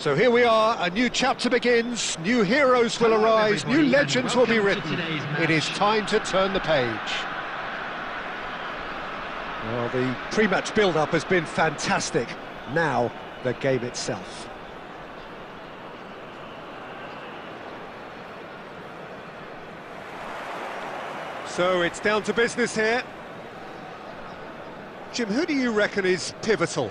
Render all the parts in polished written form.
So here we are, a new chapter begins, new heroes will arise, new legends will be written. It is time to turn the page. Well, the pre-match build-up has been fantastic. Now, the game itself. So it's down to business here. Jim, who do you reckon is pivotal?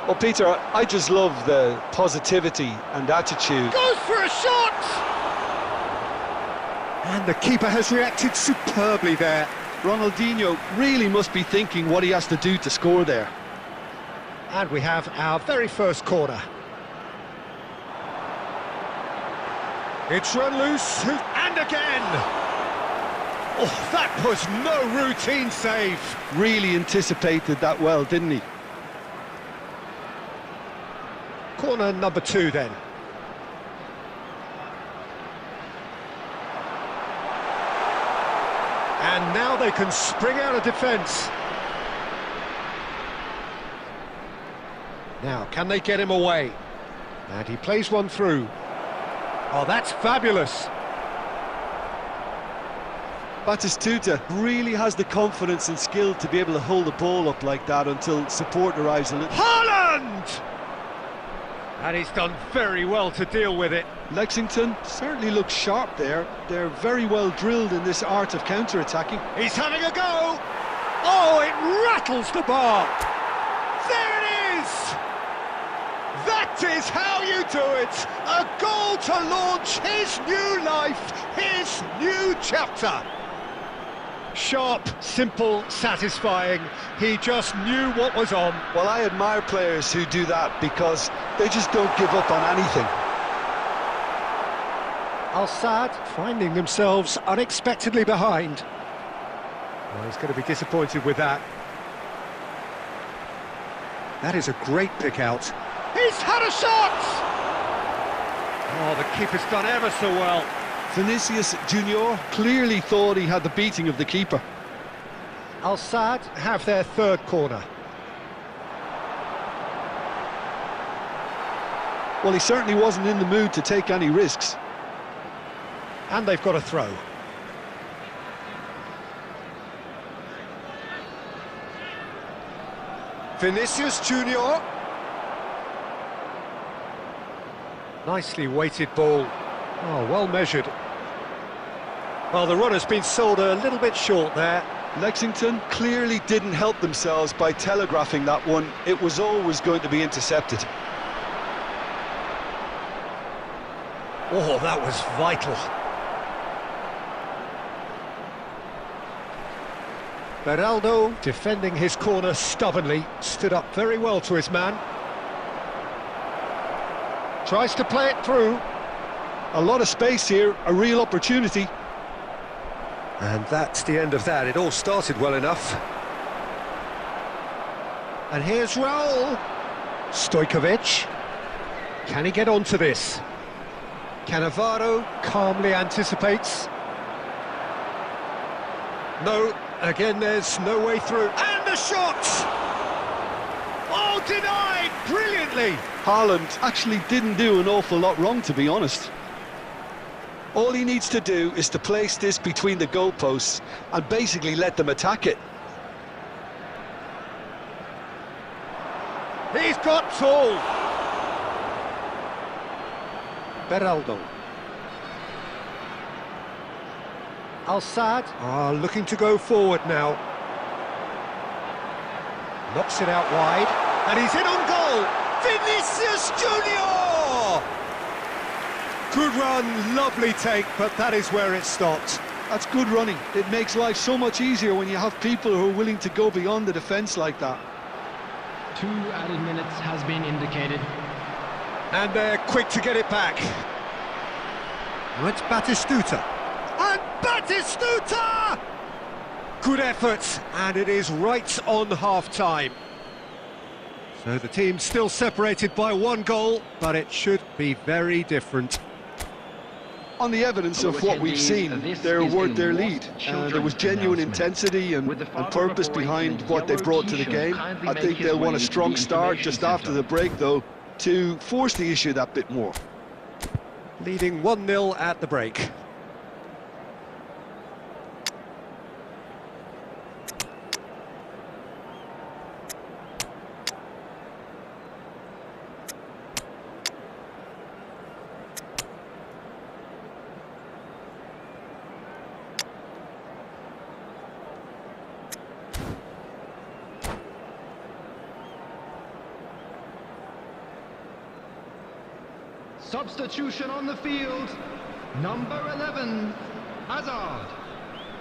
Well, Peter, I just love the positivity and attitude. Goes for a shot! And the keeper has reacted superbly there. Ronaldinho really must be thinking what he has to do to score there. And we have our very first corner. It's run loose, and again! Oh, that was no routine save. Really anticipated that well, didn't he? Corner number 2 then. And now they can spring out of defence. Now, can they get him away? And he plays one through. Oh, that's fabulous. Batistuta really has the confidence and skill to be able to hold the ball up like that until support arrives a little. Haaland! And he's done very well to deal with it. Lexington certainly looks sharp there. They're very well drilled in this art of counter-attacking. He's having a go! Oh, it rattles the bar! There it is! That is how you do it! A goal to launch his new life, his new chapter! Sharp, simple, satisfying. He just knew what was on. Well, I admire players who do that because they just don't give up on anything. Al-Sadd finding themselves unexpectedly behind. Well, he's going to be disappointed with that. That is a great pick out. He's had a shot! Oh, the keeper's done ever so well. Vinicius Junior clearly thought he had the beating of the keeper. Al-Sadd have their third corner. Well, he certainly wasn't in the mood to take any risks. And they've got a throw. Vinicius Junior. Nicely weighted ball. Oh, well measured. Well, the run has been sold a little bit short there. Lexington clearly didn't help themselves by telegraphing that one. It was always going to be intercepted. Oh, that was vital. Beraldo, defending his corner stubbornly, stood up very well to his man. Tries to play it through. A lot of space here, a real opportunity. And that's the end of that. It all started well enough. And here's Raul. Stojkovic. Can he get onto this? Cannavaro calmly anticipates. No, again there's no way through. And the shot! Oh, denied brilliantly! Haaland actually didn't do an awful lot wrong, to be honest. All he needs to do is to place this between the goalposts and basically let them attack it. He's got tall. Beraldo. Al-Sadd are looking to go forward now. Knocks it out wide, and he's in on goal. Vinicius Junior! Good run, lovely take, but that is where it stopped. That's good running. It makes life so much easier when you have people who are willing to go beyond the defence like that. 2 added minutes has been indicated. And they're quick to get it back. Now it's Batistuta. And Batistuta! Good effort, and it is right on half-time. So the team's still separated by 1 goal, but it should be very different. On the evidence of what we've seen, they're worth their lead. There was genuine intensity and purpose behind what they brought to the game. I think they'll want a strong start just after the break, though. to force the issue that bit more. Leading 1-0 at the break. Substitution on the field, number 11, Hazard.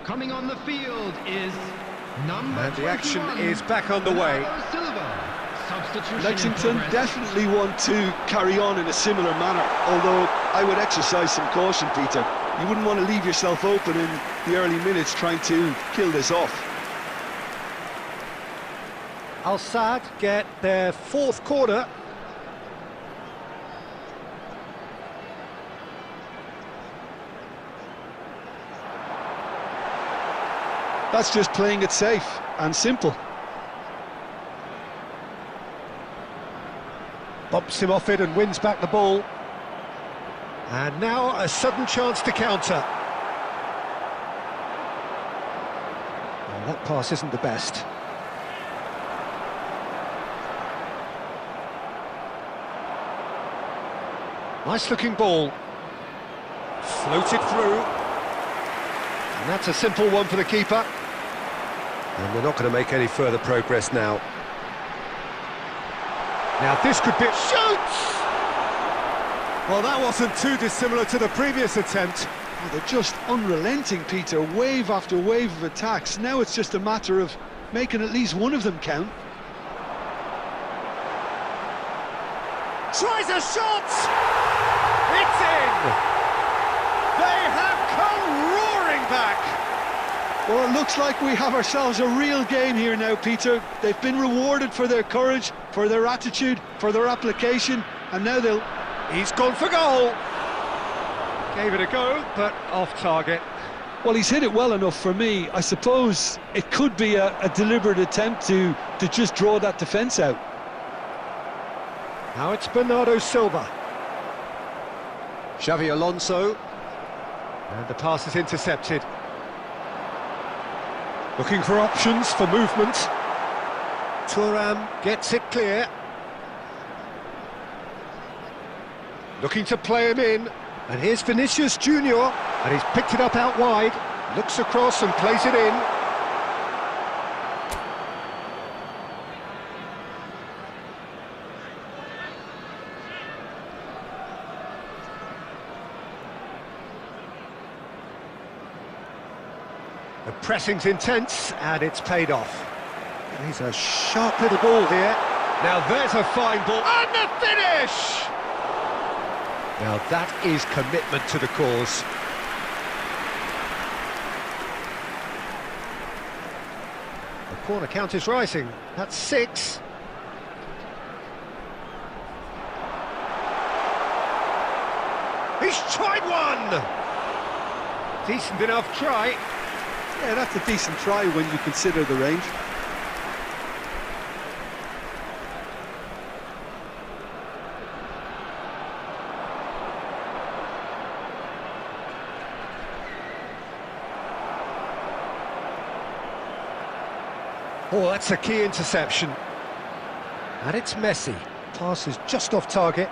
Coming on the field is number And the 21, action is back on the way. Bernardo Silva. Substitution in Lexington progress. definitely want to carry on in a similar manner, although I would exercise some caution, Peter. You wouldn't want to leave yourself open in the early minutes trying to kill this off. Al Sadd get their fourth corner. That's just playing it safe and simple. Bumps him off it and wins back the ball. And now a sudden chance to counter. Oh, that pass isn't the best. Nice looking ball. Floated through. And that's a simple one for the keeper. And they're not going to make any further progress now. Now this could be... Shoots! Well, that wasn't too dissimilar to the previous attempt. Oh, they're just unrelenting, Peter. Wave after wave of attacks. Now it's just a matter of making at least one of them count. Tries a shot! It's in! They have come roaring back! Well, it looks like we have ourselves a real game here now, Peter. They've been rewarded for their courage, for their attitude, for their application, and now they'll... He's gone for goal! Gave it a go, but off target. Well, he's hit it well enough for me. I suppose it could be a deliberate attempt to just draw that defence out. Now it's Bernardo Silva. Xavi Alonso. And the pass is intercepted. Looking for options for movement. Thuram gets it clear. Looking to play him in. And here's Vinicius Junior. And he's picked it up out wide. Looks across and plays it in. The pressing's intense, and it's paid off. He's a sharp little ball here. Now there's a fine ball, and the finish! Now that is commitment to the cause. The corner count is rising. That's 6. He's tried one! Decent enough try. Yeah, that's a decent try when you consider the range. Oh, that's a key interception. And it's Messi. Pass is just off target.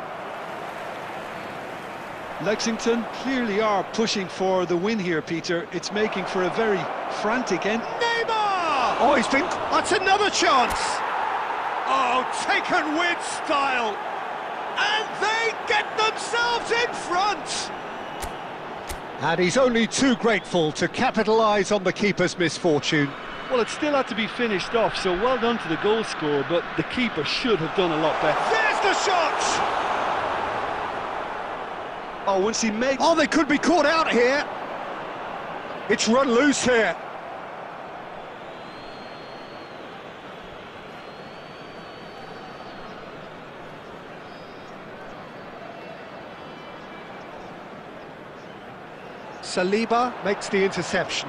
Lexington clearly are pushing for the win here, Peter. It's making for a very frantic end. Neymar! Oh, he's been... That's another chance! Oh, taken with style! And they get themselves in front! And he's only too grateful to capitalise on the keeper's misfortune. Well, it still had to be finished off, so well done to the goal scorer, but the keeper should have done a lot better. There's the shot! Oh, once he makes... Oh, they could be caught out here. It's run loose here. Saliba makes the interception.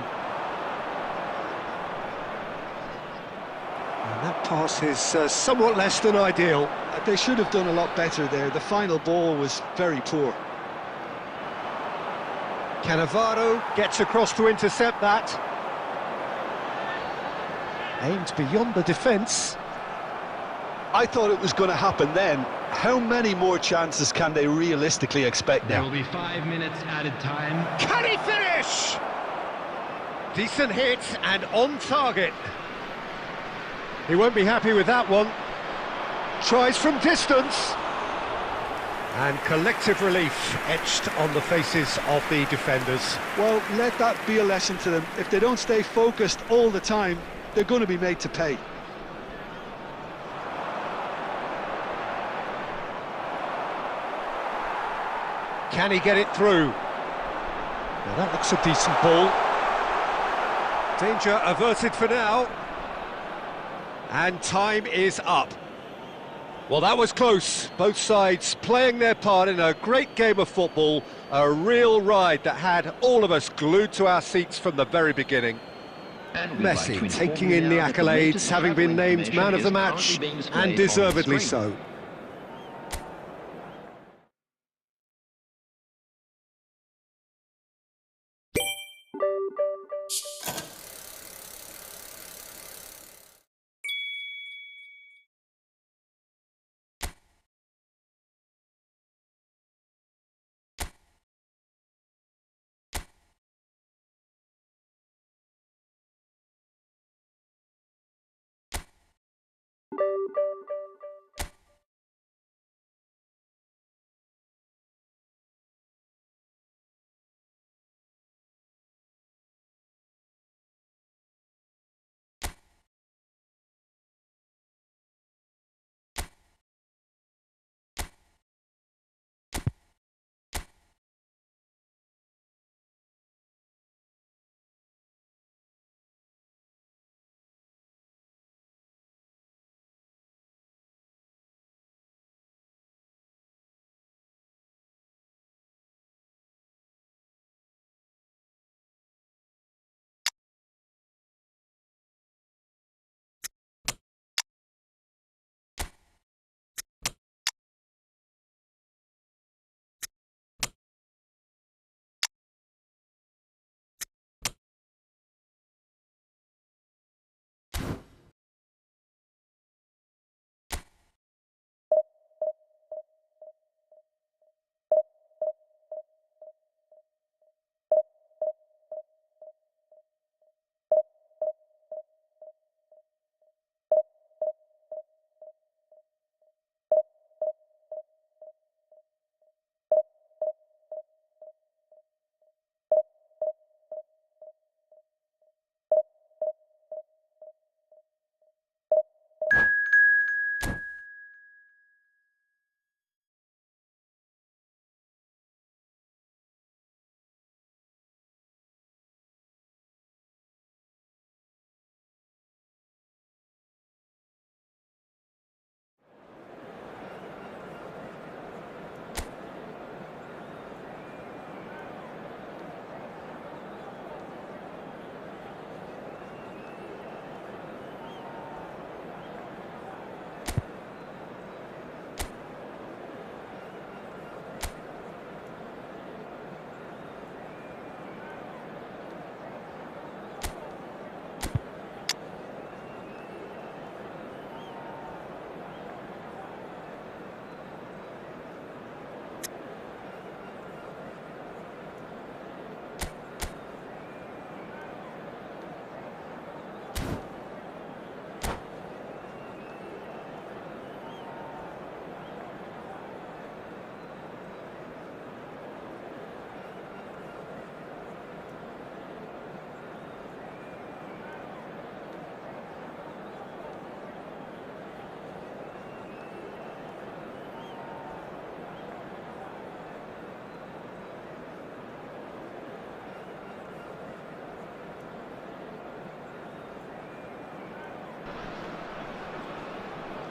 And That pass is somewhat less than ideal. They should have done a lot better there. The final ball was very poor. Cannavaro gets across to intercept that. Aimed beyond the defence. I thought it was going to happen then. How many more chances can they realistically expect There now? will be 5 minutes added time. Can he finish? Decent hit and on target. He won't be happy with that one. Tries from distance. And collective relief etched on the faces of the defenders. Well, let that be a lesson to them. If they don't stay focused all the time, they're going to be made to pay. Can he get it through? Now that looks a decent ball. Danger averted for now. And time is up. Well, that was close. Both sides playing their part in a great game of football. A real ride that had all of us glued to our seats from the very beginning. Messi taking in the accolades, having been named man of the match, and deservedly so.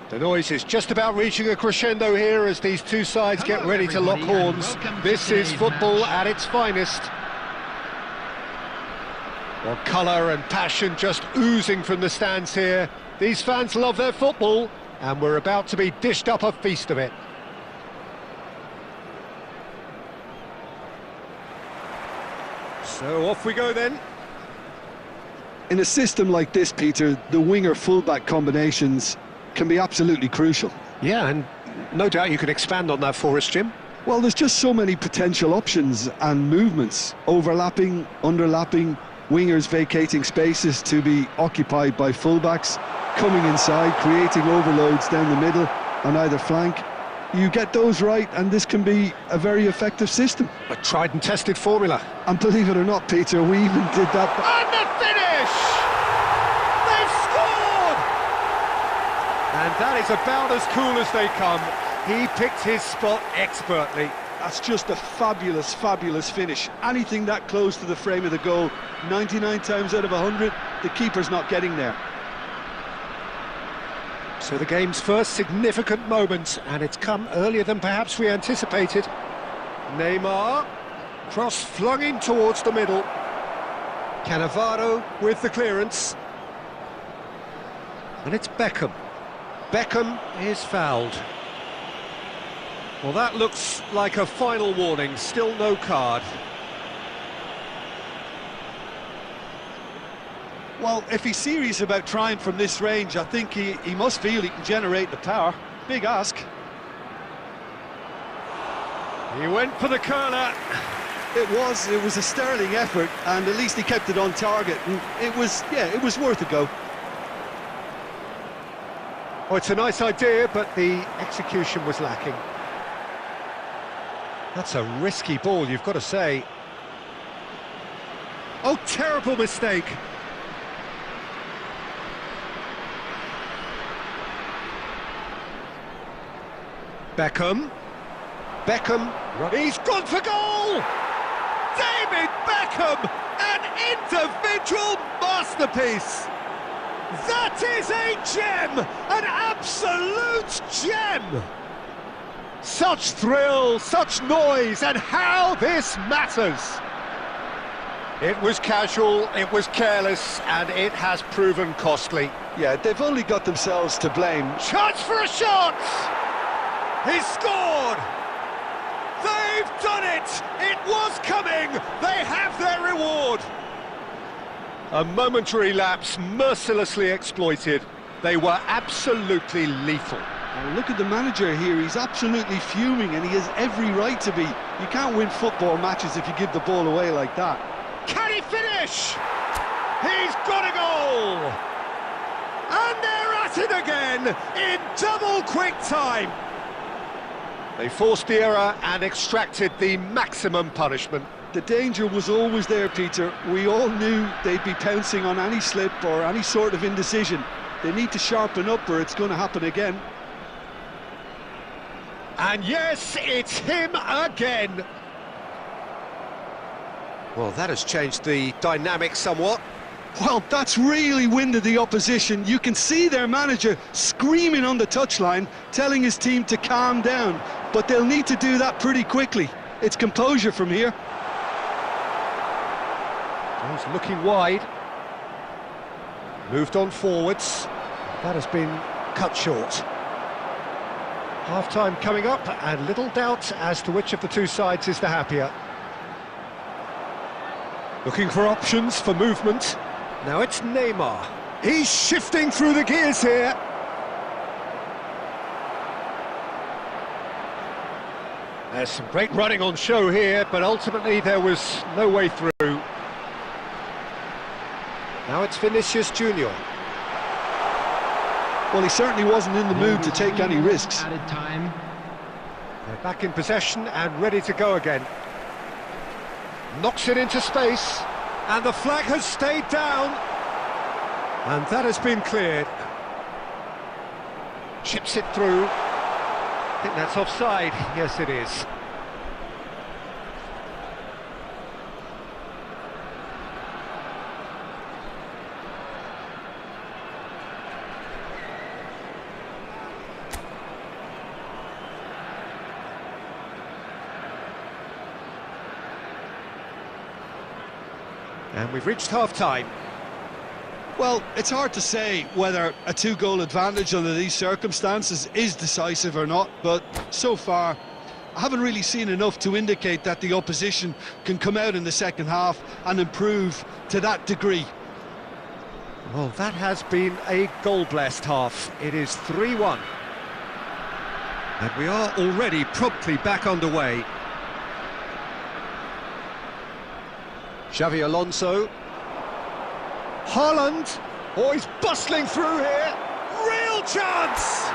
The noise is just about reaching a crescendo here as these two sides get ready to lock horns. This is football at its finest. Well, colour and passion just oozing from the stands here. These fans love their football, and we're about to be dished up a feast of it. So off we go then. In a system like this, Peter, the winger-fullback combinations can be absolutely crucial. Yeah, and no doubt you could expand on that for us, Jim. Well, there's just so many potential options and movements. Overlapping, underlapping, wingers vacating spaces to be occupied by fullbacks, coming inside, creating overloads down the middle on either flank. You get those right, and this can be a very effective system. A tried and tested formula. And believe it or not, Peter, we even did that. And the finish! They've scored! And that is about as cool as they come. He picked his spot expertly. That's just a fabulous, fabulous finish. Anything that close to the frame of the goal, 99 times out of 100, the keeper's not getting there. So the game's first significant moment, and it's come earlier than perhaps we anticipated. Neymar, cross flung in towards the middle. Cannavaro with the clearance. And it's Beckham. Beckham is fouled. Well, that looks like a final warning, still no card. Well, if he's serious about trying from this range, I think he must feel he can generate the power. Big ask. He went for the curler. It was a sterling effort, and at least he kept it on target. And it was worth a go. Oh, it's a nice idea, but the execution was lacking. That's a risky ball, you've got to say. Oh, terrible mistake. Beckham. He's gone for goal! David Beckham! An individual masterpiece! That is a gem! An absolute gem! Such thrill, such noise, and how this matters! It was casual, it was careless, and it has proven costly. Yeah, they've only got themselves to blame. Chance for a shot! He's scored! They've done it! It was coming! They have their reward! A momentary lapse mercilessly exploited. They were absolutely lethal. Now look at the manager here, he's absolutely fuming, and he has every right to be. You can't win football matches if you give the ball away like that. Can he finish? He's got a goal! And they're at it again in double quick time. They forced the error and extracted the maximum punishment. The danger was always there, Peter. We all knew they'd be pouncing on any slip or any sort of indecision. They need to sharpen up or it's going to happen again. And yes, it's him again. Well, that has changed the dynamic somewhat. Well, that's really winded the opposition. You can see their manager screaming on the touchline, telling his team to calm down. But they'll need to do that pretty quickly. It's composure from here. He's looking wide. Moved on forwards. That has been cut short. Half-time coming up, and little doubt as to which of the two sides is the happier. Looking for options for movement. Now it's Neymar. He's shifting through the gears here. There's some great running on show here, but ultimately there was no way through. Now it's Vinicius Junior. Well, he certainly wasn't in the mood to take any risks. Added time. They're back in possession and ready to go again. Knocks it into space, and the flag has stayed down. And that has been cleared. Chips it through. I think that's offside. Yes, it is. And we've reached half-time. Well, it's hard to say whether a two-goal advantage under these circumstances is decisive or not, but so far I haven't really seen enough to indicate that the opposition can come out in the second half and improve to that degree. Well, that has been a goal-blessed half. It is 3-1. And we are already promptly back underway. Xavi Alonso. Haaland. Oh, he's bustling through here. Real chance!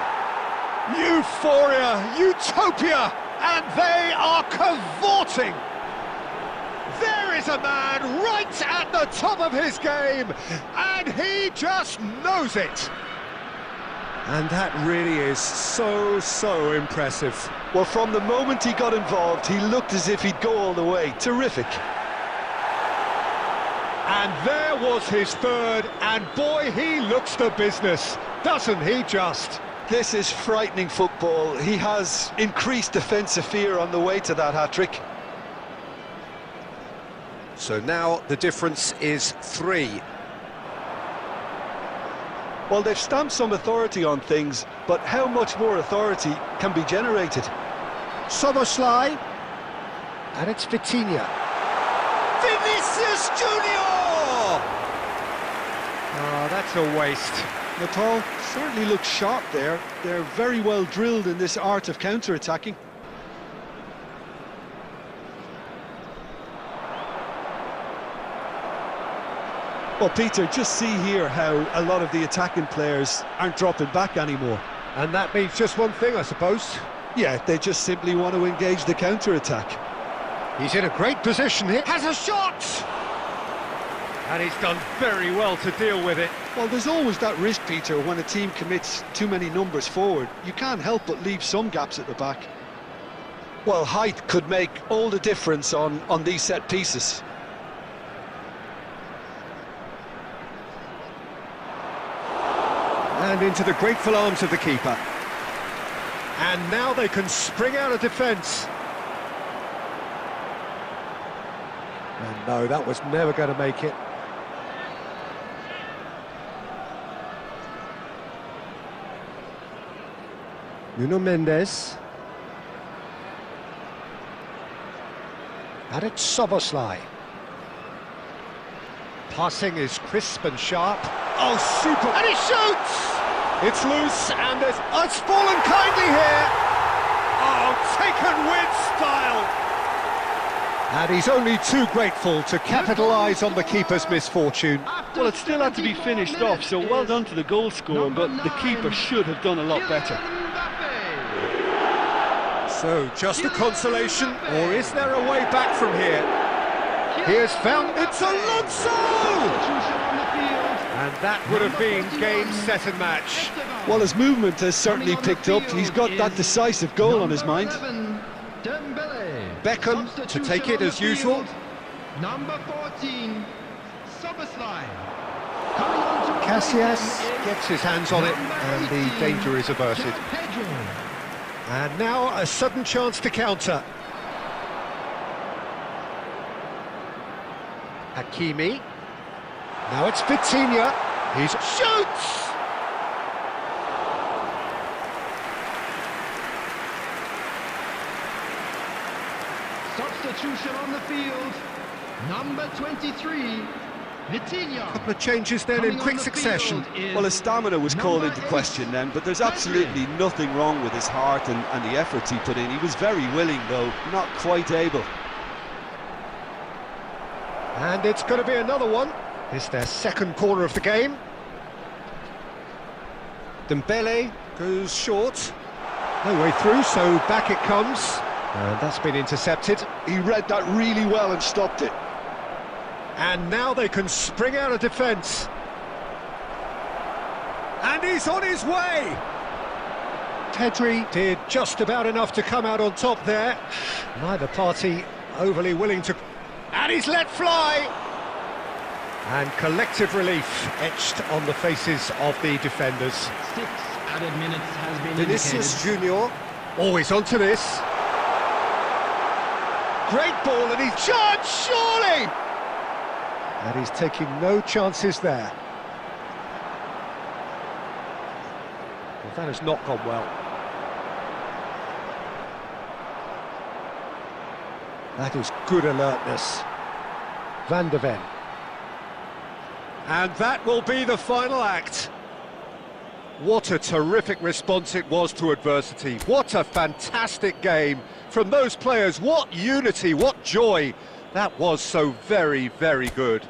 Euphoria, utopia, and they are cavorting. There is a man right at the top of his game, and he just knows it. And that really is so impressive. Well, from the moment he got involved, he looked as if he'd go all the way. Terrific. And there was his third, and boy, he looks the business, doesn't he just? This is frightening football. He has increased defensive fear on the way to that hat-trick. So now the difference is 3. Well, they've stamped some authority on things, but how much more authority can be generated? Soboslai, and it's Vitinha. Vinicius Junior! Oh, that's a waste. Nepal certainly looks sharp there. They're very well drilled in this art of counter-attacking. Well, Peter, just see here how a lot of the attacking players aren't dropping back anymore. And that means just one thing, I suppose. Yeah, they just simply want to engage the counter-attack. He's in a great position here. Has a shot! And he's done very well to deal with it. Well, there's always that risk, Peter, when a team commits too many numbers forward. You can't help but leave some gaps at the back. Well, height could make all the difference on these set pieces. And into the grateful arms of the keeper. And now they can spring out of defence. And no, that was never going to make it. Nuno Mendes. And it's Soboslai. Passing is crisp and sharp. Oh, super! And he shoots! It's loose, and there's... Oh, it's fallen kindly here! Oh, taken with style! And he's only too grateful to capitalise on the keeper's misfortune. Well, it still had to be finished off, so well done to the goal scorer, but the keeper should have done a lot better. So, just a consolation, or is there a way back from here? Here's found... It's Alonso! And that would have been game, set and match. Well, his movement has certainly picked up. He's got that decisive goal on his mind. Beckham to take it as usual. Number 14, Soboslai. Casillas gets his hands on it, and the danger is averted. And now a sudden chance to counter. Hakimi. Now it's Vitinha. He shoots! Substitution on the field. Number 23, Vitinha. Couple of changes then in quick succession. Well, his stamina was called into question then, but there's absolutely nothing wrong with his heart and the efforts he put in. He was very willing, though, not quite able. And it's going to be another one. It's their second corner of the game. Dembele goes short. No way through, so back it comes. And that's been intercepted. He read that really well and stopped it. And now they can spring out of defence. And he's on his way! Pedri did just about enough to come out on top there. Neither party overly willing to... And he's let fly! And collective relief etched on the faces of the defenders. 6 added minutes has been Vinicius indicated. Junior, always onto this. Great ball, and he's charged, surely! And he's taking no chances there. Well, that has not gone well. That is good alertness. Van de Ven. And that will be the final act. What a terrific response it was to adversity. What a fantastic game from those players. What unity, what joy. That was so very, very good.